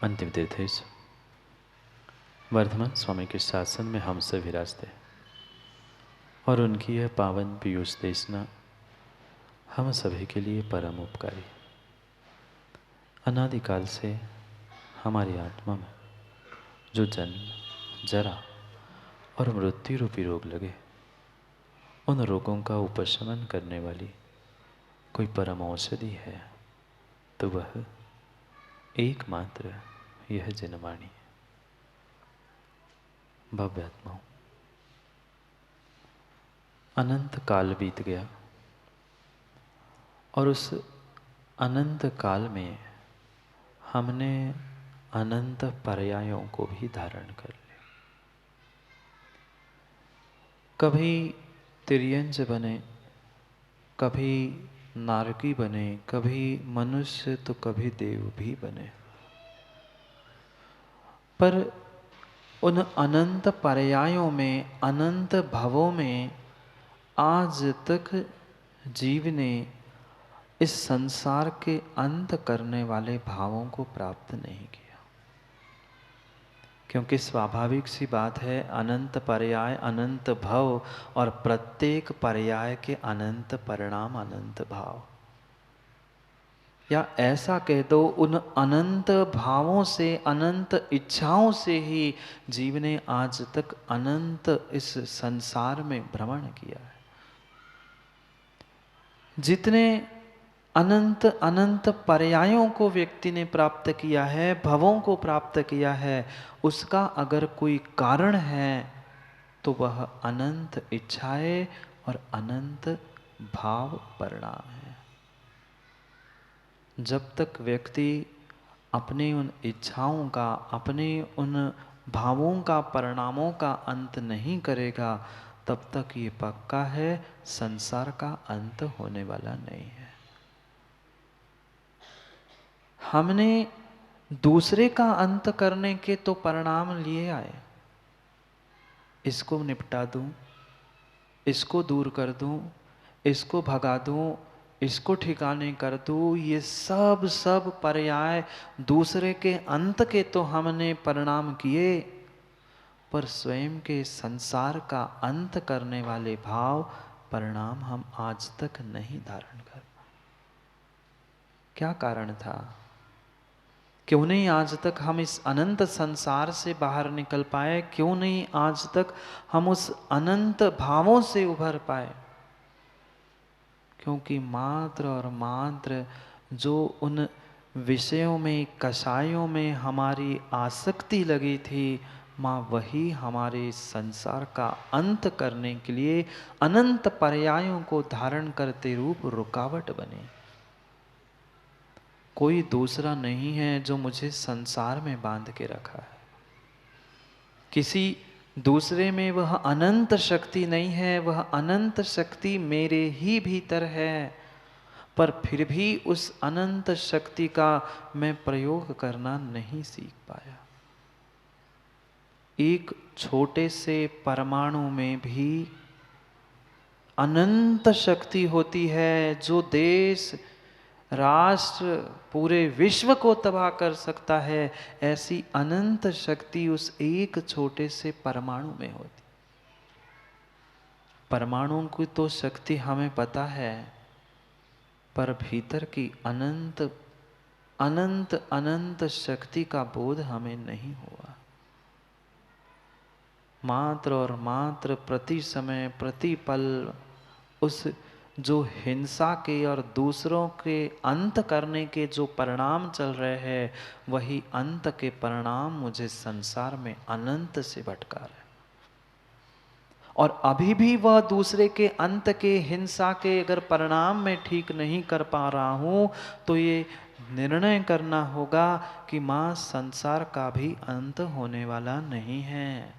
अंतिम तीर्थेश वर्धमान स्वामी के शासन में हम सब विराजते और उनकी यह पावन पीयूष देशना हम सभी के लिए परम उपकारी। अनादिकाल से हमारी आत्मा में जो जन्म, जरा और मृत्यु रूपी रोग लगे, उन रोगों का उपशमन करने वाली कोई परम औषधि है तो वह एकमात्र यह जनवाणी है। भव्य आत्माओं, अनंत काल बीत गया और उस अनंत काल में हमने अनंत पर्यायों को भी धारण कर लिया। कभी तिर्यंज बने, कभी नारकी बने, कभी मनुष्य तो कभी देव भी बने, पर उन अनंत पर्यायों में, अनंत भवों में आज तक जीव ने इस संसार के अंत करने वाले भावों को प्राप्त नहीं किया। क्योंकि स्वाभाविक सी बात है, अनंत पर्याय, अनंत भव और प्रत्येक पर्याय के अनंत परिणाम, अनंत भाव। या ऐसा कह दो, उन अनंत भावों से, अनंत इच्छाओं से ही जीव ने आज तक अनंत इस संसार में भ्रमण किया है। जितने अनंत अनंत पर्यायों को व्यक्ति ने प्राप्त किया है, भवों को प्राप्त किया है, उसका अगर कोई कारण है तो वह अनंत इच्छाएं और अनंत भाव परिणाम है। जब तक व्यक्ति अपने उन इच्छाओं का, अपने उन भावों का, परिणामों का अंत नहीं करेगा, तब तक ये पक्का है संसार का अंत होने वाला नहीं है। हमने दूसरे का अंत करने के तो परिणाम लिए आए, इसको निपटा दूं, इसको दूर कर दूं, इसको भगा दूं, इसको ठिकाने कर दूं, ये सब पर्याय दूसरे के अंत के तो हमने परिणाम किए, पर स्वयं के संसार का अंत करने वाले भाव, परिणाम हम आज तक नहीं धारण कर पाए। क्या कारण था? क्यों नहीं आज तक हम इस अनंत संसार से बाहर निकल पाए? क्यों नहीं आज तक हम उस अनंत भावों से उभर पाए? क्योंकि मात्र और मात्र जो उन विषयों में, कषायों में हमारी आसक्ति लगी थी, माँ वही हमारे संसार का अंत करने के लिए अनंत पर्यायों को धारण करते रूप रुकावट बने। कोई दूसरा नहीं है जो मुझे संसार में बांध के रखा है। किसी दूसरे में वह अनंत शक्ति नहीं है, वह अनंत शक्ति मेरे ही भीतर है, पर फिर भी उस अनंत शक्ति का मैं प्रयोग करना नहीं सीख पाया। एक छोटे से परमाणु में भी अनंत शक्ति होती है, जो देश, राष्ट्र, पूरे विश्व को तबाह कर सकता है। ऐसी अनंत शक्ति उस एक छोटे से परमाणु में होती। परमाणु की तो शक्ति हमें पता है, पर भीतर की अनंत अनंत अनंत शक्ति का बोध हमें नहीं हुआ। मात्र और मात्र प्रति समय, प्रति पल उस जो हिंसा के और दूसरों के अंत करने के जो परिणाम चल रहे हैं, वही अंत के परिणाम मुझे संसार में अनंत से भटका रहे। और अभी भी वह दूसरे के अंत के, हिंसा के अगर परिणाम में ठीक नहीं कर पा रहा हूं, तो ये निर्णय करना होगा कि मां संसार का भी अंत होने वाला नहीं है।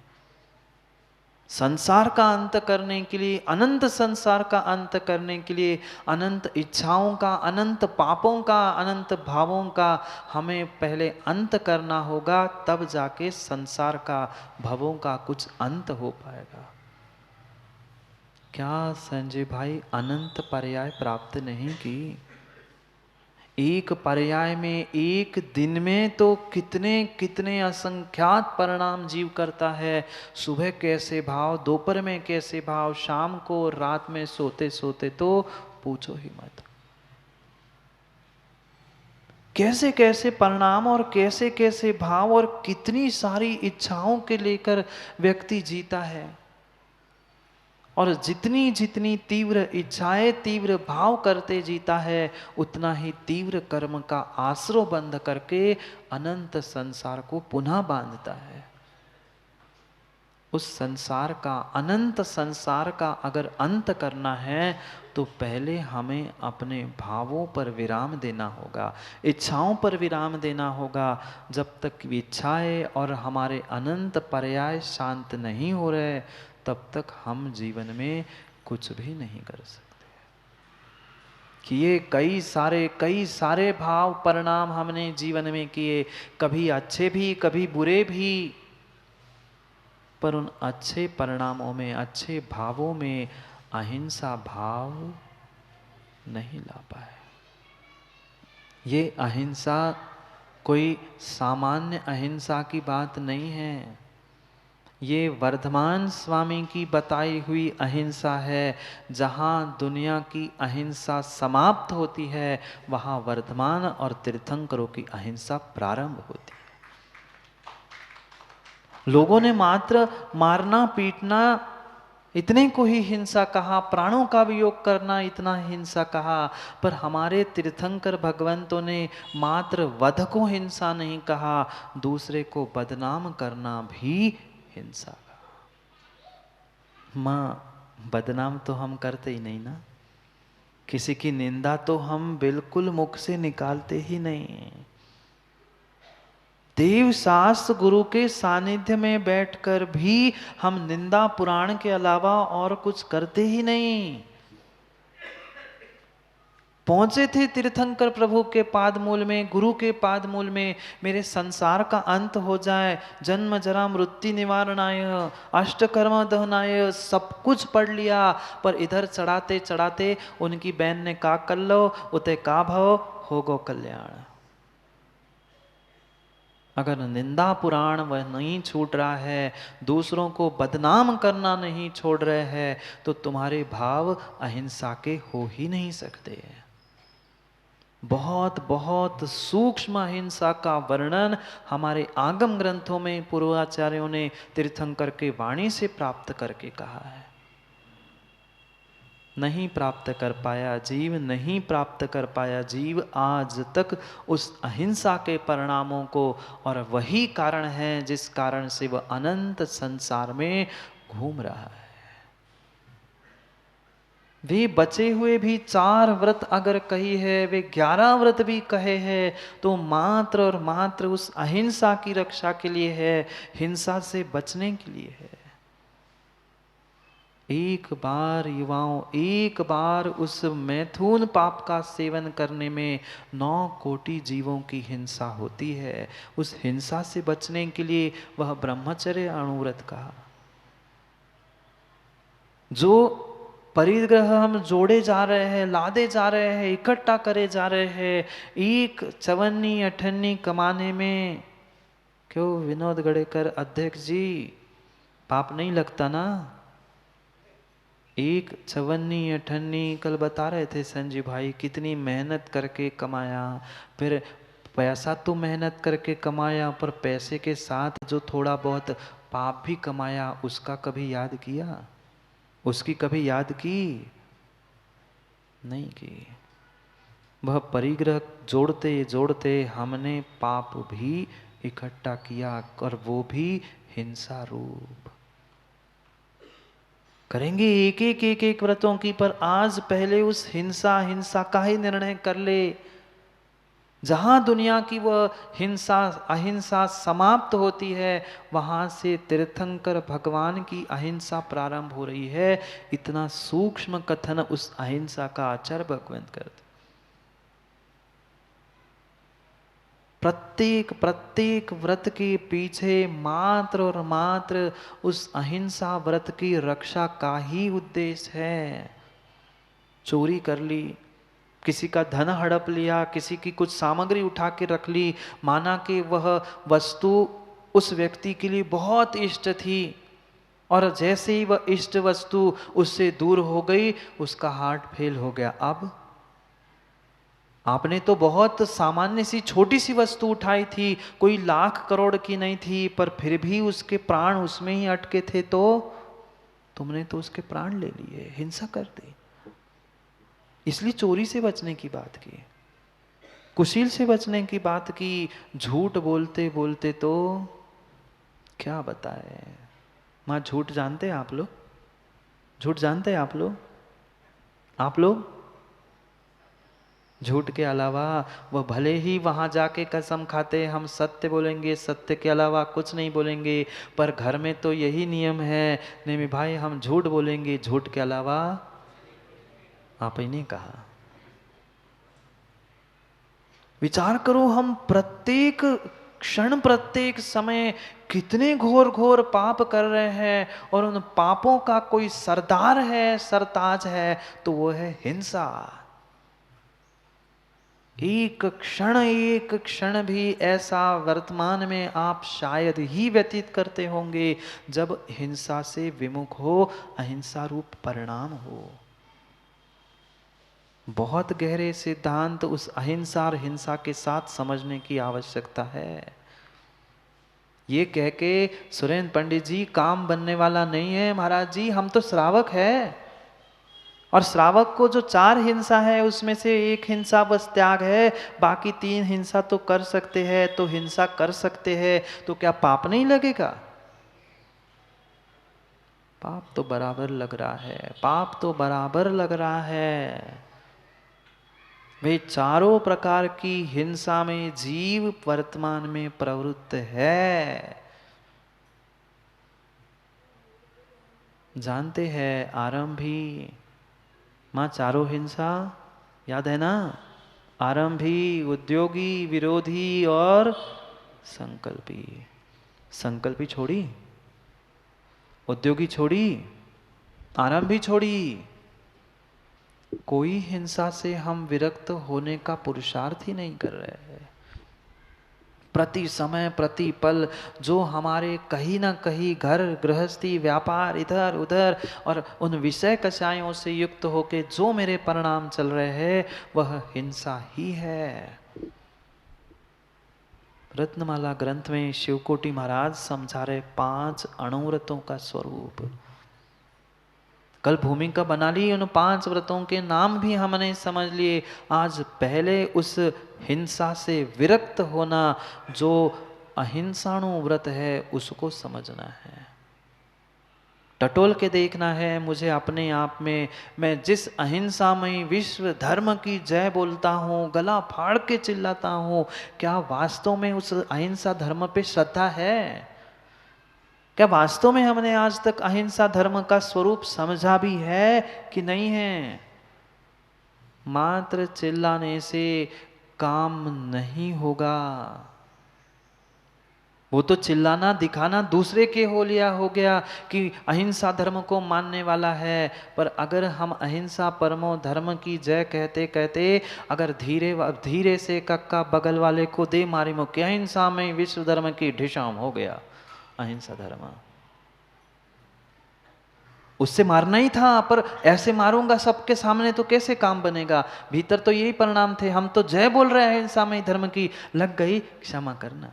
संसार का अंत करने के लिए, अनंत संसार का अंत करने के लिए, अनंत इच्छाओं का, अनंत पापों का, अनंत भावों का हमें पहले अंत करना होगा, तब जाके संसार का, भवों का कुछ अंत हो पाएगा। क्या संजय भाई अनंत पर्याय प्राप्त नहीं की? एक पर्याय में, एक दिन में तो कितने कितने असंख्यात परिणाम जीव करता है। सुबह कैसे भाव, दोपहर में कैसे भाव, शाम को, रात में सोते सोते तो पूछो ही मत। कैसे कैसे परिणाम और कैसे कैसे भाव और कितनी सारी इच्छाओं के लेकर व्यक्ति जीता है। और जितनी जितनी तीव्र इच्छाएं, तीव्र भाव करते जीता है, उतना ही तीव्र कर्म का आश्रय बंध करके अनंत संसार को पुनः बांधता है। उस संसार का, अनंत संसार का अगर अंत करना है तो पहले हमें अपने भावों पर विराम देना होगा, इच्छाओं पर विराम देना होगा। जब तक इच्छाएं और हमारे अनंत पर्याय शांत नहीं हो रहे, तब तक हम जीवन में कुछ भी नहीं कर सकते। किए कई सारे भाव परिणाम हमने जीवन में किए, कभी अच्छे भी कभी बुरे भी, पर उन अच्छे परिणामों में, अच्छे भावों में अहिंसा भाव नहीं ला पाए। ये अहिंसा कोई सामान्य अहिंसा की बात नहीं है, ये वर्धमान स्वामी की बताई हुई अहिंसा है। जहाँ दुनिया की अहिंसा समाप्त होती है, वहाँ वर्धमान और तीर्थंकरों की अहिंसा प्रारंभ होती है। लोगों ने मात्र मारना पीटना इतने को ही हिंसा कहा, प्राणों का वियोग करना इतना हिंसा कहा, पर हमारे तीर्थंकर भगवंतों ने मात्र वध को हिंसा नहीं कहा, दूसरे को बदनाम करना भी हिंसा कहा। माँ, बदनाम तो हम करते ही नहीं ना, किसी की निंदा तो हम बिल्कुल मुख से निकालते ही नहीं। देव शास्त्र गुरु के सानिध्य में बैठकर भी हम निंदा पुराण के अलावा और कुछ करते ही नहीं। पहुंचे थे तीर्थंकर प्रभु के पादमूल में, गुरु के पादमूल में, मेरे संसार का अंत हो जाए, जन्म जरा मृत्यु निवारणाय, अष्टकर्म दहनाय, सब कुछ पढ़ लिया, पर इधर चढ़ाते चढ़ाते उनकी बहन ने का कर लो, उते का भव हो गो कल्याण। अगर निंदा पुराण वह नहीं छूट रहा है, दूसरों को बदनाम करना नहीं छोड़ रहे हैं, तो तुम्हारे भाव अहिंसा के हो ही नहीं सकते। बहुत बहुत सूक्ष्म अहिंसा का वर्णन हमारे आगम ग्रंथों में पूर्वाचार्यों ने तीर्थंकर के वाणी से प्राप्त करके कहा है। नहीं प्राप्त कर पाया जीव, नहीं प्राप्त कर पाया जीव आज तक उस अहिंसा के परिणामों को, और वही कारण है जिस कारण से वह अनंत संसार में घूम रहा है। वे बचे हुए भी 4 व्रत अगर कही है, वे 11 व्रत भी कहे हैं, तो मात्र और मात्र उस अहिंसा की रक्षा के लिए है, हिंसा से बचने के लिए है। एक बार युवाओं, एक बार उस मैथुन पाप का सेवन करने में 9 कोटि जीवों की हिंसा होती है। उस हिंसा से बचने के लिए वह ब्रह्मचर्य अणुव्रत कहा। जो परिग्रह हम जोड़े जा रहे हैं, लादे जा रहे हैं, इकट्ठा करे जा रहे हैं, एक चवन्नी अठन्नी कमाने में, क्यों विनोद गड़ेकर अध्यक्ष जी, पाप नहीं लगता ना? एक चवन्नी अठन्नी, कल बता रहे थे संजीव भाई, कितनी मेहनत करके कमाया, फिर पैसा तो मेहनत करके कमाया, पर पैसे के साथ जो थोड़ा बहुत पाप भी कमाया, उसका कभी याद किया? उसकी कभी याद की? नहीं की। वह परिग्रह जोड़ते जोड़ते हमने पाप भी इकट्ठा किया, और वो भी हिंसा रूप। करेंगे एक एक व्रतों की, पर आज पहले उस हिंसा का ही निर्णय कर ले। जहां दुनिया की वह हिंसा अहिंसा समाप्त होती है, वहां से तीर्थंकर भगवान की अहिंसा प्रारंभ हो रही है। इतना सूक्ष्म कथन उस अहिंसा का आचार्य भगवंत करते। प्रत्येक व्रत के पीछे मात्र और मात्र उस अहिंसा व्रत की रक्षा का ही उद्देश्य है। चोरी कर ली, किसी का धन हड़प लिया, किसी की कुछ सामग्री उठा के रख ली, माना कि वह वस्तु उस व्यक्ति के लिए बहुत इष्ट थी, और जैसे ही वह इष्ट वस्तु उससे दूर हो गई, उसका हार्ट फेल हो गया। अब आपने तो बहुत सामान्य सी छोटी सी वस्तु उठाई थी, कोई लाख करोड़ की नहीं थी, पर फिर भी उसके प्राण उसमें ही अटके थे, तो तुमने तो उसके प्राण ले लिए, हिंसा कर दी। इसलिए चोरी से बचने की बात की, कुशील से बचने की बात की। झूठ बोलते बोलते तो क्या बताए। मां, झूठ जानते हैं आप लोग? झूठ जानते हैं आप लोग? आप लोग झूठ के अलावा, वह भले ही वहां जाके कसम खाते हम सत्य बोलेंगे, सत्य के अलावा कुछ नहीं बोलेंगे, पर घर में तो यही नियम है, नहीं भाई हम झूठ बोलेंगे, झूठ के अलावा। आप ही ने कहा। विचार करो, हम प्रत्येक क्षण प्रत्येक समय कितने घोर घोर पाप कर रहे हैं, और उन पापों का कोई सरदार है, सरताज है, तो वो है हिंसा। एक क्षण भी ऐसा वर्तमान में आप शायद ही व्यतीत करते होंगे जब हिंसा से विमुख हो, अहिंसा रूप परिणाम हो। बहुत गहरे सिद्धांत उस अहिंसा और हिंसा के साथ समझने की आवश्यकता है। ये कह के सुरेंद्र पंडित जी काम बनने वाला नहीं है महाराज जी, हम तो श्रावक है, और श्रावक को जो 4 हिंसा है उसमें से 1 हिंसा बस त्याग है, बाकी 3 हिंसा तो कर सकते हैं। तो हिंसा कर सकते हैं तो क्या पाप नहीं लगेगा? पाप तो बराबर लग रहा है, पाप तो बराबर लग रहा है। वे चारों प्रकार की हिंसा में जीव वर्तमान में प्रवृत्त है। जानते हैं आरंभी, मां, चारों हिंसा याद है ना? आरंभी, उद्योगी, विरोधी और संकल्पी। संकल्पी छोड़ी, उद्योगी छोड़ी, आरंभी छोड़ी। कोई हिंसा से हम विरक्त होने का पुरुषार्थ ही नहीं कर रहे हैं। प्रति समय प्रति पल जो हमारे कहीं ना कहीं घर गृहस्थी व्यापार इधर उधर और उन विषय कषायों से युक्त होके जो मेरे परिणाम चल रहे हैं, वह हिंसा ही है। रत्नमाला ग्रंथ में शिवकोटि महाराज समझा रहे 5 अणुव्रतों का स्वरूप। कल भूमिका बना ली, उन 5 व्रतों के नाम भी हमने समझ लिए। आज पहले उस हिंसा से विरक्त होना, जो अहिंसाणु व्रत है, उसको समझना है। टटोल के देखना है मुझे अपने आप में। मैं जिस अहिंसामय विश्व धर्म की जय बोलता हूँ, गला फाड़ के चिल्लाता हूँ, क्या वास्तव में उस अहिंसा धर्म पे श्रद्धा है? क्या वास्तव में हमने आज तक अहिंसा धर्म का स्वरूप समझा भी है कि नहीं है? मात्र चिल्लाने से काम नहीं होगा। वो तो चिल्लाना दिखाना दूसरे के हो लिया हो गया कि अहिंसा धर्म को मानने वाला है, पर अगर हम अहिंसा परमो धर्म की जय कहते कहते अगर धीरे धीरे से कक्का बगल वाले को दे मारी मुक्की, अहिंसा में विश्व धर्म की ढिशाम हो गया अहिंसा धर्म। उससे मारना ही था, पर ऐसे मारूंगा सबके सामने तो कैसे काम बनेगा? भीतर तो यही परिणाम थे, हम तो जय बोल रहे हैं अहिंसा में धर्म की, लग गई क्षमा करना।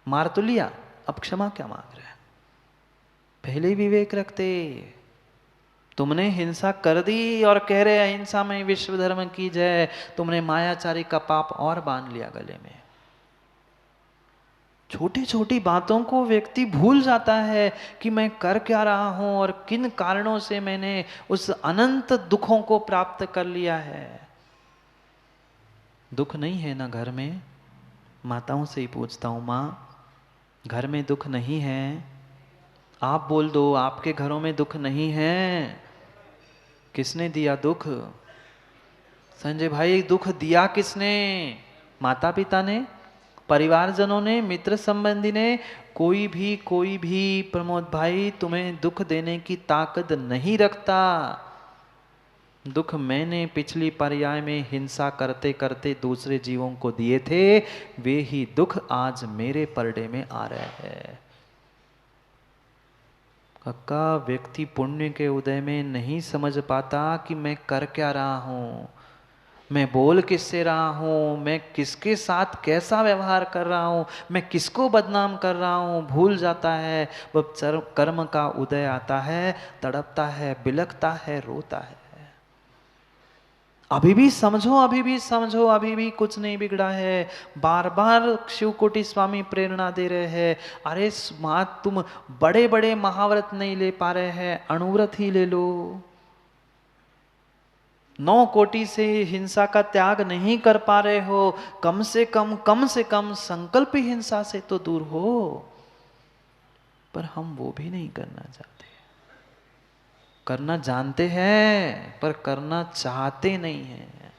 मार तो लिया, अब क्षमा क्या मांग रहे हैं? पहले विवेक रखते। तुमने हिंसा कर दी और कह रहे अहिंसा में विश्व धर्म की जय, तुमने मायाचारी का पाप और बांध लिया गले में। छोटी छोटी बातों को व्यक्ति भूल जाता है कि मैं कर क्या रहा हूं और किन कारणों से मैंने उस अनंत दुखों को प्राप्त कर लिया है। दुख नहीं है ना घर में? माताओं से ही पूछता हूं, माँ घर में दुख नहीं है? आप बोल दो, आपके घरों में दुख नहीं है? किसने दिया दुख? संजय भाई, दुख दिया किसने? माता पिता ने, परिवारजनों ने, मित्र संबंधी ने? कोई भी प्रमोद भाई तुम्हें दुख देने की ताकत नहीं रखता। दुख मैंने पिछली पर्याय में हिंसा करते करते दूसरे जीवों को दिए थे, वे ही दुख आज मेरे परडे में आ रहे हैं। कक्का, व्यक्ति पुण्य के उदय में नहीं समझ पाता कि मैं कर क्या रहा हूं, मैं बोल किससे रहा हूं, मैं किसके साथ कैसा व्यवहार कर रहा हूं, मैं किसको बदनाम कर रहा हूं, भूल जाता है। वह कर्म का उदय आता है, तड़पता है, बिलखता है, रोता है। अभी भी समझो, अभी भी समझो, अभी भी कुछ नहीं बिगड़ा है। बार बार शिवकोटि स्वामी प्रेरणा दे रहे हैं, अरे मां तुम बड़े बड़े महाव्रत नहीं ले पा रहे हैं, अणुव्रत ही ले लो। 9 कोटि से हिंसा का त्याग नहीं कर पा रहे हो, कम से कम संकल्प हिंसा से तो दूर हो। पर हम वो भी नहीं करना चाहते। करना जानते हैं पर करना चाहते नहीं हैं।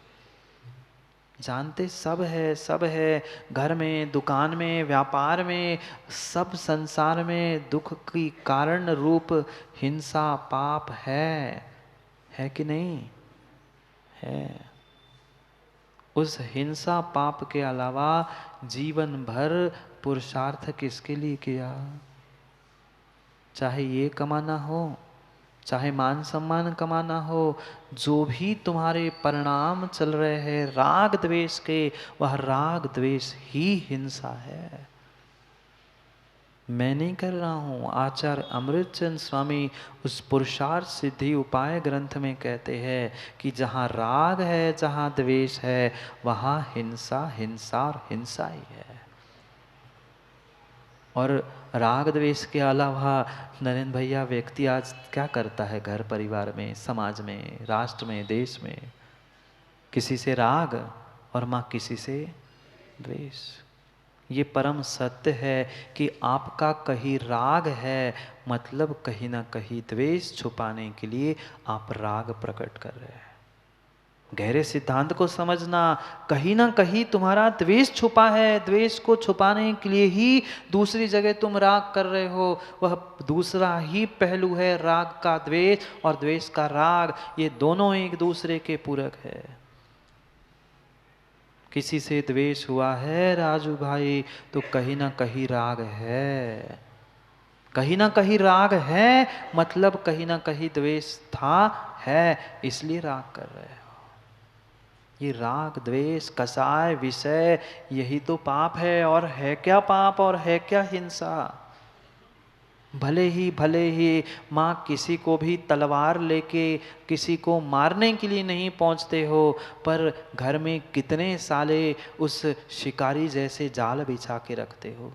जानते सब है, सब है, घर में, दुकान में, व्यापार में, सब संसार में दुख की कारण रूप हिंसा पाप है कि नहीं है। उस हिंसा पाप के अलावा जीवन भर पुरुषार्थ किसके लिए किया? चाहे ये कमाना हो, चाहे मान सम्मान कमाना हो, जो भी तुम्हारे परिणाम चल रहे हैं राग द्वेष के, वह राग द्वेष ही हिंसा है। मैं नहीं कर रहा हूं। आचार्य अमृतचंद स्वामी उस पुरुषार्थ सिद्धि उपाय ग्रंथ में कहते हैं कि जहां राग है, जहां द्वेष है, वहां हिंसा हिंसा और हिंसा ही है। और राग द्वेष के अलावा नरेंद्र भैया व्यक्ति आज क्या करता है घर परिवार में, समाज में, राष्ट्र में, देश में? किसी से राग और माँ किसी से द्वेष। ये परम सत्य है कि आपका कहीं राग है, मतलब कहीं ना कहीं द्वेष छुपाने के लिए आप राग प्रकट कर रहे हैं। गहरे सिद्धांत को समझना, कहीं ना कहीं तुम्हारा द्वेष छुपा है, द्वेष को छुपाने के लिए ही दूसरी जगह तुम राग कर रहे हो। वह दूसरा ही पहलू है राग का द्वेष और द्वेष का राग, ये दोनों एक दूसरे के पूरक है। किसी से द्वेष हुआ है राजू भाई तो कहीं ना कहीं राग है, कहीं ना कहीं राग है, मतलब कहीं ना कहीं द्वेष था, है, इसलिए राग कर रहे हो। ये राग द्वेष कसाय विषय यही तो पाप है। और है क्या पाप और है क्या हिंसा? भले ही माँ किसी को भी तलवार लेके किसी को मारने के लिए नहीं पहुँचते हो, पर घर में कितने साले उस शिकारी जैसे जाल बिछा के रखते हो।